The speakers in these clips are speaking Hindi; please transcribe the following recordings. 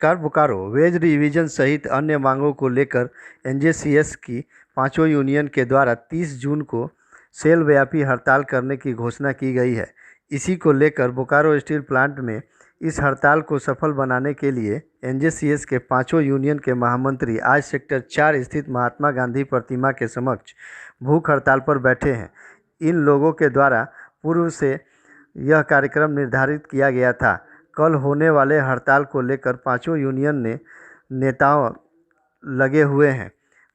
नमस्कार। बोकारो वेज रिवीजन सहित अन्य मांगों को लेकर एनजेसीएस की पांचों यूनियन के द्वारा 30 जून को सेल व्यापी हड़ताल करने की घोषणा की गई है। इसी को लेकर बोकारो स्टील प्लांट में इस हड़ताल को सफल बनाने के लिए एनजेसीएस के पांचों यूनियन के महामंत्री आज सेक्टर 4 स्थित महात्मा गांधी प्रतिमा के समक्ष भूख हड़ताल पर बैठे हैं। इन लोगों के द्वारा पूर्व से यह कार्यक्रम निर्धारित किया गया था। कल होने वाले हड़ताल को लेकर पांचों यूनियन नेताओं लगे हुए हैं।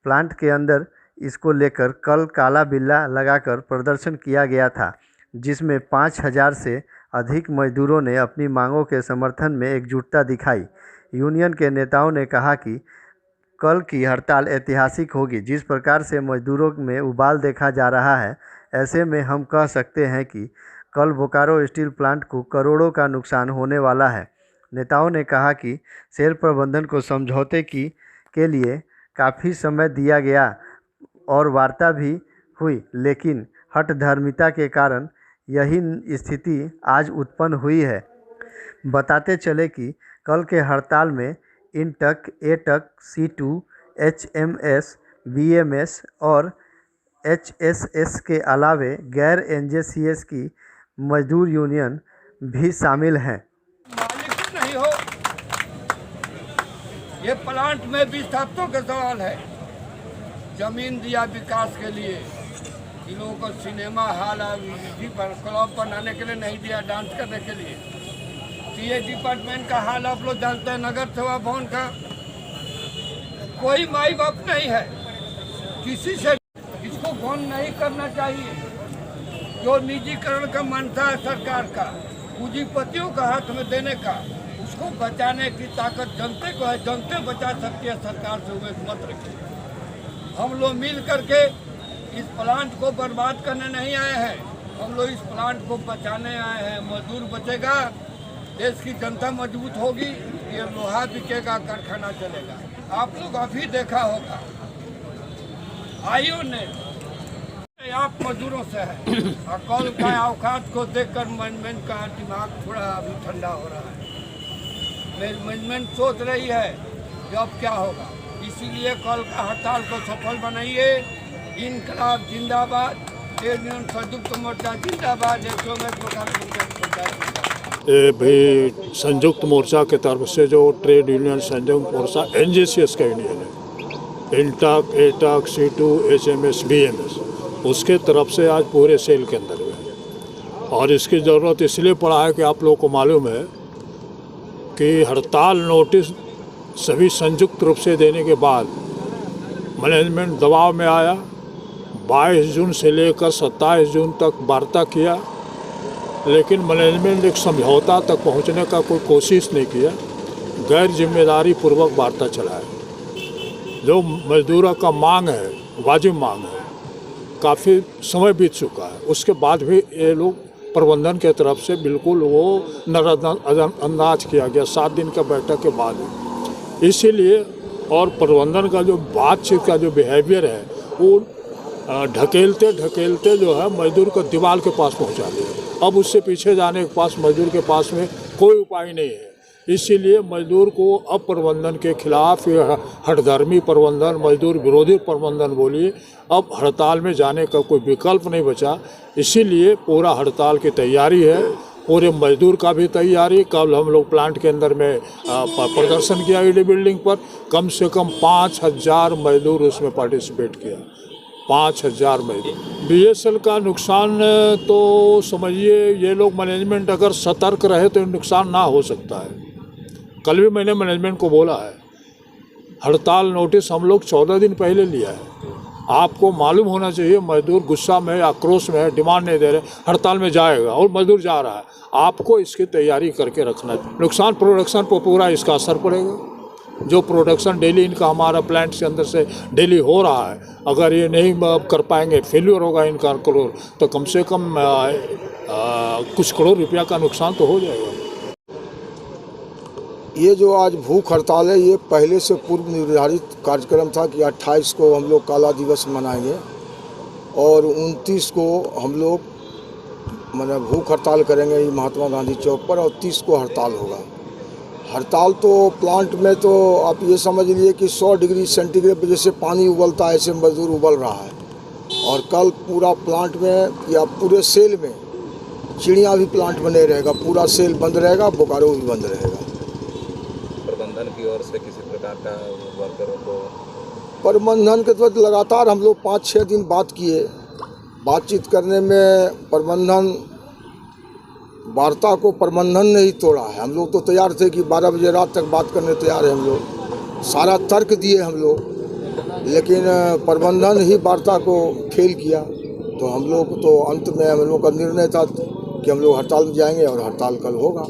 प्लांट के अंदर इसको लेकर कल काला बिल्ला लगाकर प्रदर्शन किया गया था, जिसमें 5000 से अधिक मजदूरों ने अपनी मांगों के समर्थन में एकजुटता दिखाई। यूनियन के नेताओं ने कहा कि कल की हड़ताल ऐतिहासिक होगी। जिस प्रकार से मजदूरों में उबाल देखा जा रहा है, ऐसे में हम कह सकते हैं कि कल बोकारो स्टील प्लांट को करोड़ों का नुकसान होने वाला है। नेताओं ने कहा कि सेल प्रबंधन को समझौते के लिए काफ़ी समय दिया गया और वार्ता भी हुई, लेकिन हठधर्मिता के कारण यही स्थिति आज उत्पन्न हुई है। बताते चले कि कल के हड़ताल में INTUC, AITUC, C2, HMS, BMS और HSS के अलावे गैर एनजेसीएस की मजदूर यूनियन भी शामिल हैं। मालिक नहीं हो, ये प्लांट में विस्थापितों का सवाल है। जमीन दिया विकास के लिए, इन लोगों को सिनेमा हॉल क्लब बनाने के लिए नहीं दिया, डांस करने के लिए। सीए डिपार्टमेंट का हाल आप लोग जानते हैं, नगर सेवा भवन का कोई माई बाप नहीं है। किसी से इसको बंद नहीं करना चाहिए। जो निजीकरण का मनता है सरकार का, पूंजीपतियों का हाथ में देने का, उसको बचाने की ताकत जनते को है। जनते बचा सकती है, सरकार से उम्मीद मत रखिए। हम लोग मिल करके इस प्लांट को बर्बाद करने नहीं आए हैं, हम लोग इस प्लांट को बचाने आए हैं। मजदूर बचेगा, देश की जनता मजबूत होगी, ये लोहा बिकेगा, कारखाना चलेगा। आप लोग अभी देखा होगा, आयु ने आप मजदूरों से है और कल का औकात को देखकर मैनेजमेंट का दिमाग थोड़ा अभी ठंडा हो रहा है। मैनेजमेंट सोच रही है कि अब क्या होगा, इसीलिए कल का हड़ताल को सफल बनाइए। इनकलाब जिंदाबाद, ट्रेड यूनियन संयुक्त मोर्चा जिंदाबाद। भाई संयुक्त मोर्चा के तरफ से जो ट्रेड यूनियन संयुक्त मोर्चा एनजेसीएस का यूनियन है, INTUC, AITUC, C2, HMS, BMS, उसके तरफ से आज पूरे सेल के अंदर हुए। और इसकी ज़रूरत इसलिए पड़ा है कि आप लोगों को मालूम है कि हड़ताल नोटिस सभी संयुक्त रूप से देने के बाद मैनेजमेंट दबाव में आया। 22 जून से लेकर 27 जून तक वार्ता किया, लेकिन मैनेजमेंट एक समझौता तक पहुंचने का कोई कोशिश नहीं किया। गैर जिम्मेदारी पूर्वक वार्ता चलाया। जो मजदूरों का मांग है, वाजिब मांग है, काफ़ी समय बीत चुका है, उसके बाद भी ये लोग प्रबंधन के तरफ से बिल्कुल वो नज़रअंदाज किया गया 7 दिन का बैठक के बाद। इसीलिए और प्रबंधन का जो बातचीत का जो बिहेवियर है, वो ढकेलते जो है मजदूर को दीवार के पास पहुंचा दिया। अब उससे पीछे जाने के पास मजदूर के पास में कोई उपाय नहीं है। इसीलिए मजदूर को अब प्रबंधन के खिलाफ, हठधर्मी प्रबंधन, मजदूर विरोधी प्रबंधन बोलिए, अब हड़ताल में जाने का कोई विकल्प नहीं बचा। इसीलिए पूरा हड़ताल की तैयारी है, पूरे मजदूर का भी तैयारी। कल हम लोग प्लांट के अंदर में प्रदर्शन किया ईडी बिल्डिंग पर। कम से कम 5000 मजदूर उसमें पार्टिसिपेट किया, 5000 मजदूर। बीएसएल का नुकसान तो समझिए, ये लोग मैनेजमेंट अगर सतर्क रहे तो नुकसान ना हो सकता है। कल भी मैंने मैनेजमेंट को बोला है, हड़ताल नोटिस हम लोग 14 दिन पहले लिया है। आपको मालूम होना चाहिए, मजदूर गुस्सा में, आक्रोश में है, डिमांड नहीं दे रहे, हड़ताल में जाएगा और मजदूर जा रहा है। आपको इसकी तैयारी करके रखना है। नुकसान प्रोडक्शन पर पूरा इसका असर पड़ेगा। जो प्रोडक्शन डेली इनका हमारा प्लांट के अंदर से डेली हो रहा है, अगर ये नहीं कर पाएंगे, फेल्यूर होगा इनका करोड़, तो कम से कम कुछ करोड़ रुपया का नुकसान तो हो जाएगा। ये जो आज भूख हड़ताल है, ये पहले से पूर्व निर्धारित कार्यक्रम था कि 28 को हम लोग काला दिवस मनाएंगे और 29 को हम लोग भूख हड़ताल करेंगे महात्मा गांधी चौक पर और 30 को हड़ताल होगा। हड़ताल तो प्लांट में तो आप ये समझ लीजिए कि 100 डिग्री सेंटीग्रेड पे जैसे पानी उबलता है ऐसे मजदूर उबल रहा है। और कल पूरा प्लांट में या पूरे सेल में चिड़िया भी प्लांट में नहीं रहेगा, पूरा सेल बंद रहेगा, बोकारो भी बंद रहेगा। प्रबंधन की ओर से किसी प्रकार का वर्करों को प्रबंधन के तहत लगातार हम लोग 5-6 दिन बात किए। बातचीत करने में प्रबंधन वार्ता को प्रबंधन ने ही तोड़ा है। हम लोग तो तैयार थे कि 12 बजे रात तक बात करने तैयार है हम लोग, सारा तर्क दिए हम लोग, लेकिन प्रबंधन ही वार्ता को फेल किया। तो हम लोग तो अंत में हम लोग का निर्णय था कि हम लोग हड़ताल में जाएंगे और हड़ताल कल होगा।